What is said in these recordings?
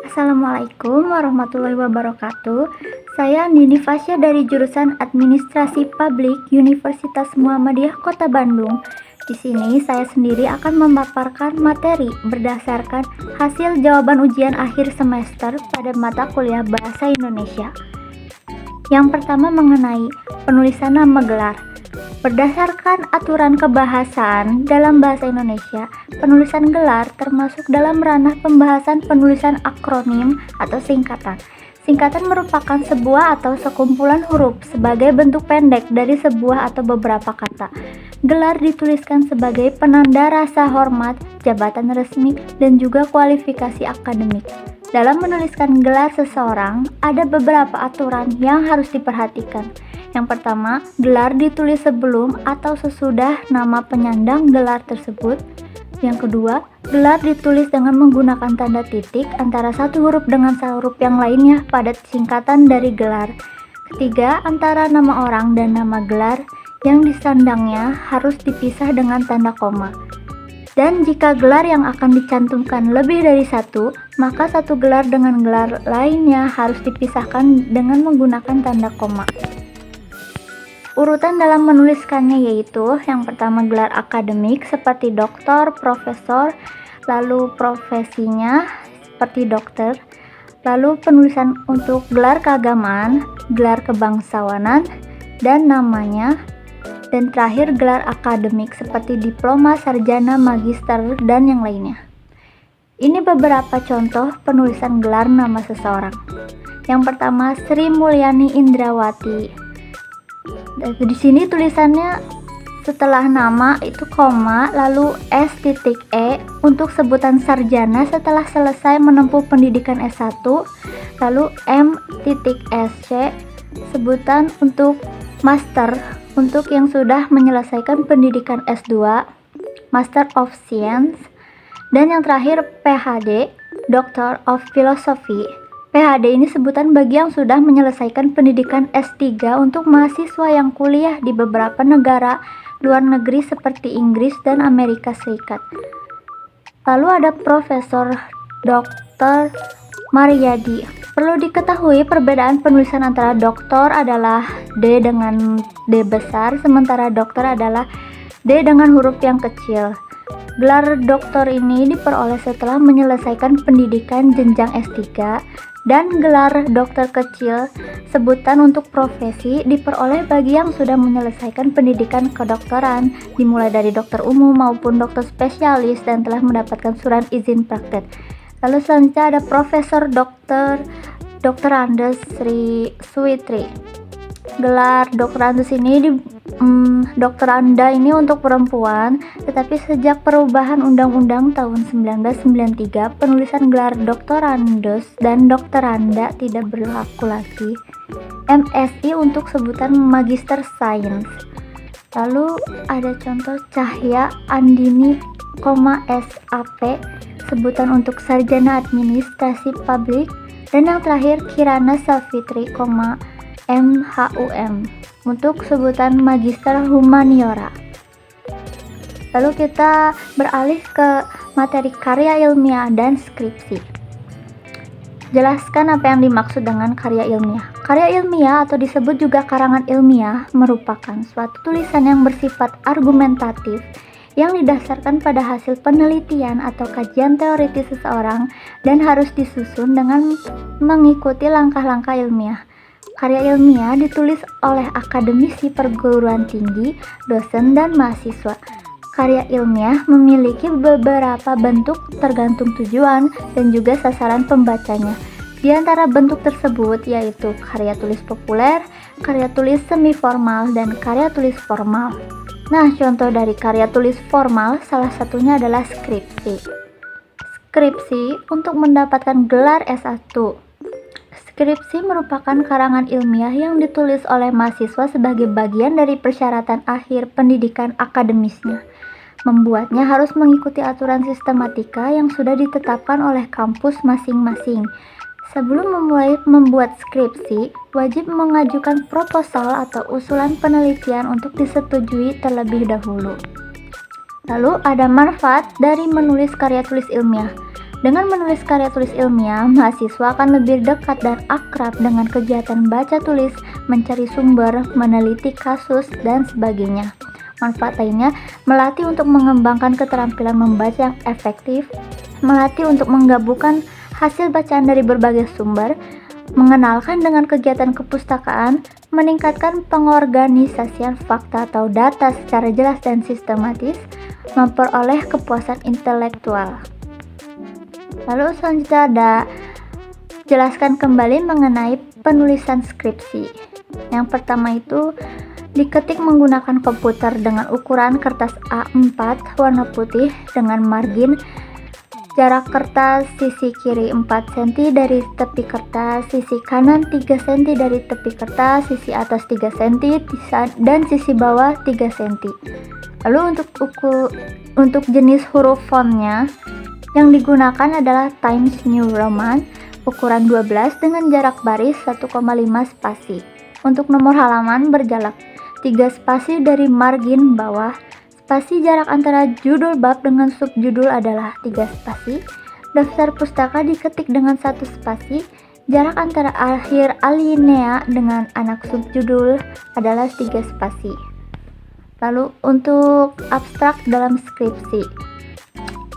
Assalamualaikum warahmatullahi wabarakatuh. Saya Nini Fasya dari jurusan Administrasi Publik Universitas Muhammadiyah Kota Bandung. Di sini saya sendiri akan memaparkan materi berdasarkan hasil jawaban ujian akhir semester pada mata kuliah Bahasa Indonesia. Yang pertama mengenai penulisan nama gelar. Berdasarkan aturan kebahasaan dalam bahasa Indonesia, penulisan gelar termasuk dalam ranah pembahasan penulisan akronim atau singkatan. Singkatan merupakan sebuah atau sekumpulan huruf sebagai bentuk pendek dari sebuah atau beberapa kata. Gelar dituliskan sebagai penanda rasa hormat, jabatan resmi, dan juga kualifikasi akademik. Dalam menuliskan gelar seseorang, ada beberapa aturan yang harus diperhatikan. Yang pertama, gelar ditulis sebelum atau sesudah nama penyandang gelar tersebut. Yang kedua, gelar ditulis dengan menggunakan tanda titik antara satu huruf dengan huruf yang lainnya pada singkatan dari gelar. Ketiga, antara nama orang dan nama gelar yang disandangnya harus dipisah dengan tanda koma. Dan jika gelar yang akan dicantumkan lebih dari satu, maka satu gelar dengan gelar lainnya harus dipisahkan dengan menggunakan tanda koma. Urutan dalam menuliskannya yaitu yang pertama gelar akademik seperti doktor, profesor, lalu profesinya seperti dokter, lalu penulisan untuk gelar keagamaan, gelar kebangsawanan, dan namanya, dan terakhir gelar akademik seperti diploma, sarjana, magister, dan yang lainnya. Ini beberapa contoh penulisan gelar nama seseorang. Yang pertama Sri Mulyani Indrawati. Di sini tulisannya setelah nama itu koma, lalu S.E untuk sebutan sarjana setelah selesai menempuh pendidikan S1, lalu M.SC sebutan untuk master untuk yang sudah menyelesaikan pendidikan S2, Master of Science, dan yang terakhir PhD, Doctor of Philosophy. PhD ini sebutan bagi yang sudah menyelesaikan pendidikan S3 untuk mahasiswa yang kuliah di beberapa negara luar negeri seperti Inggris dan Amerika Serikat. Lalu ada Profesor Dr. Mariadi. Perlu diketahui perbedaan penulisan antara doktor adalah D dengan D besar, sementara dokter adalah D dengan huruf yang kecil. Gelar doktor ini diperoleh setelah menyelesaikan pendidikan jenjang S3, dan gelar dokter kecil sebutan untuk profesi diperoleh bagi yang sudah menyelesaikan pendidikan kedokteran dimulai dari dokter umum maupun dokter spesialis dan telah mendapatkan surat izin praktek. Lalu selanjutnya ada Profesor Dr. Andes Sri Suwitri. Gelar Dr. Andes ini Dr. Anda ini untuk perempuan, tetapi sejak perubahan Undang-Undang tahun 1993, penulisan gelar Dr. Andes dan Dr. Anda tidak berlaku lagi. MSI untuk sebutan Magister Sains. Lalu ada contoh Cahya Andini, SAP, sebutan untuk Sarjana Administrasi Publik, dan yang terakhir Kirana Savitri, MHUM untuk sebutan Magister Humaniora. Lalu kita beralih ke materi karya ilmiah dan skripsi. Jelaskan apa yang dimaksud dengan karya ilmiah. Karya ilmiah atau disebut juga karangan ilmiah merupakan suatu tulisan yang bersifat argumentatif yang didasarkan pada hasil penelitian atau kajian teoritis seseorang dan harus disusun dengan mengikuti langkah-langkah ilmiah. Karya ilmiah ditulis oleh akademisi perguruan tinggi, dosen, dan mahasiswa. Karya ilmiah memiliki beberapa bentuk tergantung tujuan dan juga sasaran pembacanya. Di antara bentuk tersebut yaitu karya tulis populer, karya tulis semi formal, dan karya tulis formal. Nah, contoh dari karya tulis formal salah satunya adalah skripsi. Skripsi untuk mendapatkan gelar S1. Skripsi merupakan karangan ilmiah yang ditulis oleh mahasiswa sebagai bagian dari persyaratan akhir pendidikan akademisnya. Membuatnya harus mengikuti aturan sistematika yang sudah ditetapkan oleh kampus masing-masing. Sebelum memulai membuat skripsi, wajib mengajukan proposal atau usulan penelitian untuk disetujui terlebih dahulu. Lalu ada manfaat dari menulis karya tulis ilmiah. Dengan menulis karya tulis ilmiah, mahasiswa akan lebih dekat dan akrab dengan kegiatan baca tulis, mencari sumber, meneliti kasus, dan sebagainya. Manfaat lainnya, melatih untuk mengembangkan keterampilan membaca yang efektif, melatih untuk menggabungkan hasil bacaan dari berbagai sumber, mengenalkan dengan kegiatan kepustakaan, meningkatkan pengorganisasian fakta atau data secara jelas dan sistematis, memperoleh kepuasan intelektual. Lalu selanjutnya ada jelaskan kembali mengenai penulisan skripsi. Yang pertama itu diketik menggunakan komputer dengan ukuran kertas A4 warna putih dengan margin jarak kertas sisi kiri 4 cm dari tepi kertas, sisi kanan 3 cm dari tepi kertas, sisi atas 3 cm dan sisi bawah 3 cm. Lalu untuk jenis huruf fontnya yang digunakan adalah Times New Roman ukuran 12 dengan jarak baris 1,5 spasi. Untuk nomor halaman berjarak 3 spasi dari margin bawah. Spasi jarak antara judul bab dengan subjudul adalah 3 spasi. Daftar pustaka diketik dengan 1 spasi. Jarak antara akhir alinea dengan anak subjudul adalah 3 spasi. Lalu untuk abstrak dalam skripsi.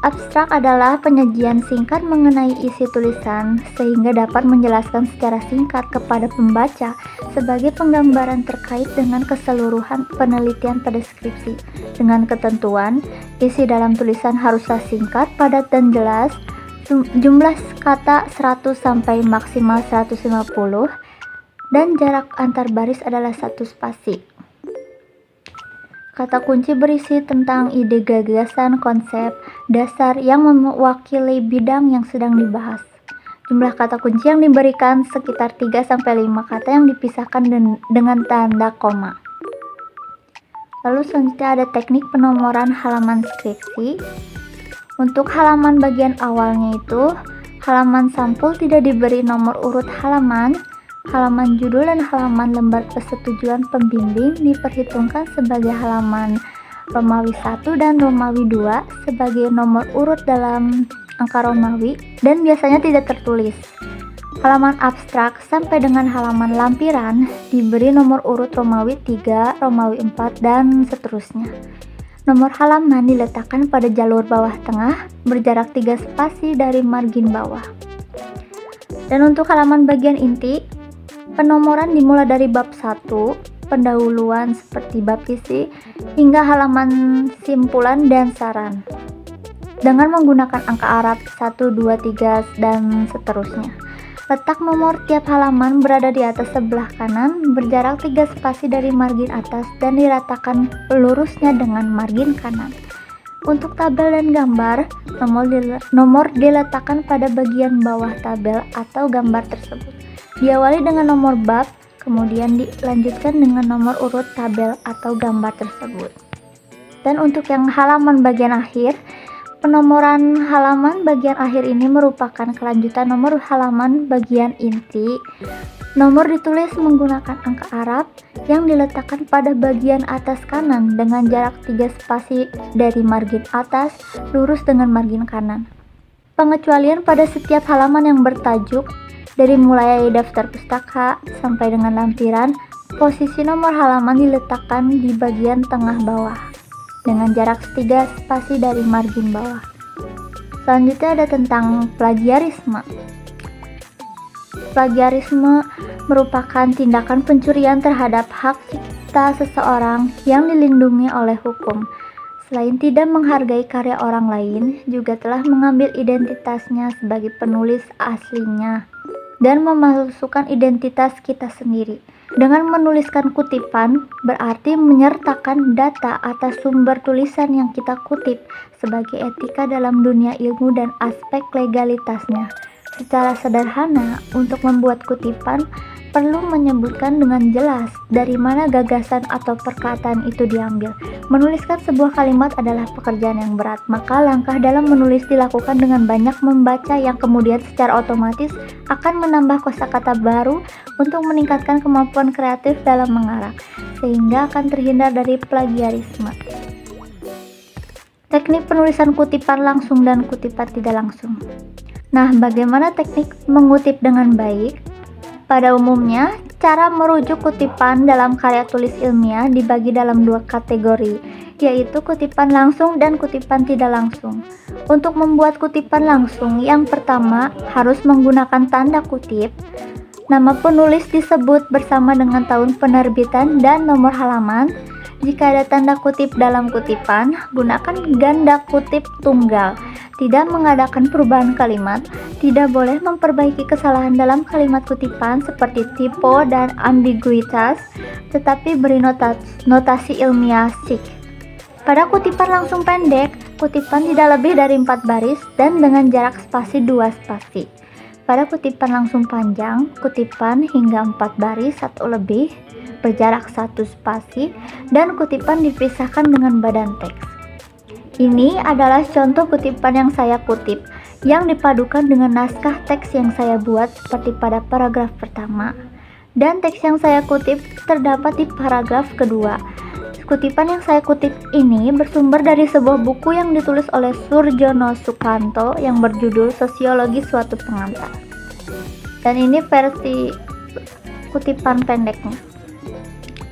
Abstrak adalah penyajian singkat mengenai isi tulisan sehingga dapat menjelaskan secara singkat kepada pembaca sebagai penggambaran terkait dengan keseluruhan penelitian pada skripsi. Dengan ketentuan, isi dalam tulisan haruslah singkat, padat dan jelas, jumlah kata 100 sampai maksimal 150 dan jarak antar baris adalah 1 spasi. Kata kunci berisi tentang ide, gagasan, konsep, dasar yang mewakili bidang yang sedang dibahas. Jumlah kata kunci yang diberikan sekitar 3-5 kata yang dipisahkan dengan tanda koma. Lalu selanjutnya ada teknik penomoran halaman skripsi. Untuk halaman bagian awalnya itu, halaman sampul tidak diberi nomor urut halaman. Halaman judul dan halaman lembar persetujuan pembimbing diperhitungkan sebagai halaman Romawi 1 dan Romawi 2 sebagai nomor urut dalam angka Romawi dan biasanya tidak tertulis. Halaman abstrak sampai dengan halaman lampiran diberi nomor urut Romawi 3, Romawi 4, dan seterusnya. Nomor halaman diletakkan pada jalur bawah tengah berjarak 3 spasi dari margin bawah. Dan untuk halaman bagian inti, penomoran dimulai dari bab 1, pendahuluan seperti bab isi, hingga halaman simpulan dan saran. Dengan menggunakan angka Arab 1, 2, 3, dan seterusnya. Letak nomor tiap halaman berada di atas sebelah kanan, berjarak 3 spasi dari margin atas dan diratakan lurusnya dengan margin kanan. Untuk tabel dan gambar, nomor diletakkan pada bagian bawah tabel atau gambar tersebut. Diawali dengan nomor bab, kemudian dilanjutkan dengan nomor urut tabel atau gambar tersebut. Dan untuk yang halaman bagian akhir, penomoran halaman bagian akhir ini merupakan kelanjutan nomor halaman bagian inti. Nomor ditulis menggunakan angka Arab yang diletakkan pada bagian atas kanan dengan jarak 3 spasi dari margin atas lurus dengan margin kanan. Pengecualian pada setiap halaman yang bertajuk dari mulai daftar pustaka sampai dengan lampiran, posisi nomor halaman diletakkan di bagian tengah bawah dengan jarak 3 spasi dari margin bawah. Selanjutnya ada tentang plagiarisme. Plagiarisme merupakan tindakan pencurian terhadap hak cipta seseorang yang dilindungi oleh hukum. Selain tidak menghargai karya orang lain, juga telah mengambil identitasnya sebagai penulis aslinya dan memalsukan identitas kita sendiri. Dengan menuliskan kutipan, berarti menyertakan data atas sumber tulisan yang kita kutip sebagai etika dalam dunia ilmu dan aspek legalitasnya. Secara sederhana, untuk membuat kutipan, perlu menyebutkan dengan jelas dari mana gagasan atau perkataan itu diambil. Menuliskan sebuah kalimat adalah pekerjaan yang berat, maka langkah dalam menulis dilakukan dengan banyak membaca yang kemudian secara otomatis akan menambah kosakata baru untuk meningkatkan kemampuan kreatif dalam mengarang, sehingga akan terhindar dari plagiarisme. Teknik penulisan kutipan langsung dan kutipan tidak langsung. Nah, bagaimana teknik mengutip dengan baik? Pada umumnya, cara merujuk kutipan dalam karya tulis ilmiah dibagi dalam dua kategori, yaitu kutipan langsung dan kutipan tidak langsung. Untuk membuat kutipan langsung, yang pertama harus menggunakan tanda kutip. Nama penulis disebut bersama dengan tahun penerbitan dan nomor halaman. Jika ada tanda kutip dalam kutipan, gunakan ganda kutip tunggal. Tidak mengadakan perubahan kalimat. Tidak boleh memperbaiki kesalahan dalam kalimat kutipan seperti typo dan ambiguitas, tetapi beri notasi ilmiah SIG. Pada kutipan langsung pendek, kutipan tidak lebih dari 4 baris dan dengan jarak spasi 2 spasi. Pada kutipan langsung panjang, kutipan hingga 4 baris atau lebih, berjarak 1 spasi, dan kutipan dipisahkan dengan badan teks. Ini adalah contoh kutipan yang saya kutip, yang dipadukan dengan naskah teks yang saya buat seperti pada paragraf pertama, dan teks yang saya kutip terdapat di paragraf kedua. Kutipan yang saya kutip ini bersumber dari sebuah buku yang ditulis oleh Surjono Sukanto yang berjudul Sosiologi Suatu Pengantar. Dan ini versi kutipan pendeknya.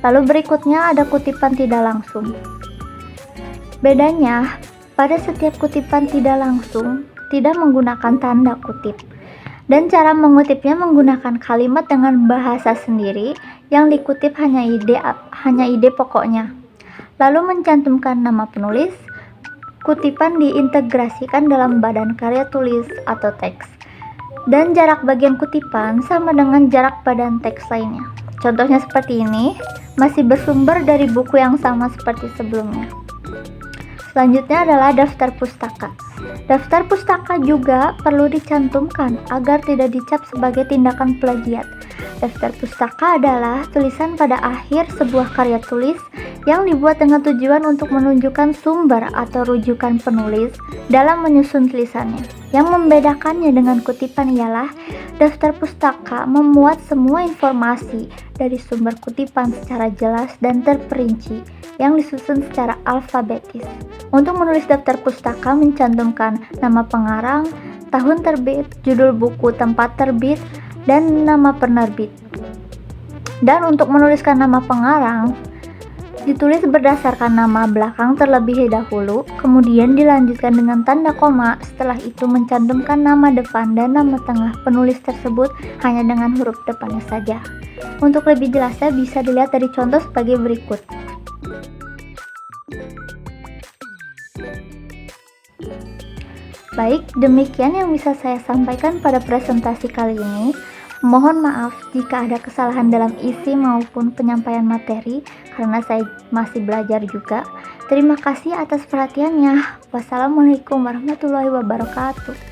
Lalu berikutnya ada kutipan tidak langsung. Bedanya, pada setiap kutipan tidak langsung tidak menggunakan tanda kutip. Dan cara mengutipnya menggunakan kalimat dengan bahasa sendiri yang dikutip hanya ide pokoknya. Lalu mencantumkan nama penulis, kutipan diintegrasikan dalam badan karya tulis atau teks. Dan jarak bagian kutipan sama dengan jarak badan teks lainnya. Contohnya seperti ini, masih bersumber dari buku yang sama seperti sebelumnya. Selanjutnya adalah daftar pustaka. Daftar pustaka juga perlu dicantumkan agar tidak dicap sebagai tindakan plagiat. Daftar pustaka adalah tulisan pada akhir sebuah karya tulis yang dibuat dengan tujuan untuk menunjukkan sumber atau rujukan penulis dalam menyusun tulisannya. Yang membedakannya dengan kutipan ialah daftar pustaka memuat semua informasi dari sumber kutipan secara jelas dan terperinci yang disusun secara alfabetis. Untuk menulis daftar pustaka mencantumkan nama pengarang, tahun terbit, judul buku, tempat terbit, dan nama penerbit. Dan untuk menuliskan nama pengarang, ditulis berdasarkan nama belakang terlebih dahulu, kemudian dilanjutkan dengan tanda koma, setelah itu mencantumkan nama depan dan nama tengah penulis tersebut hanya dengan huruf depannya saja. Untuk lebih jelasnya bisa dilihat dari contoh sebagai berikut. Baik, demikian yang bisa saya sampaikan pada presentasi kali ini. Mohon maaf jika ada kesalahan dalam isi maupun penyampaian materi, karena saya masih belajar juga. Terima kasih atas perhatiannya. Wassalamualaikum warahmatullahi wabarakatuh.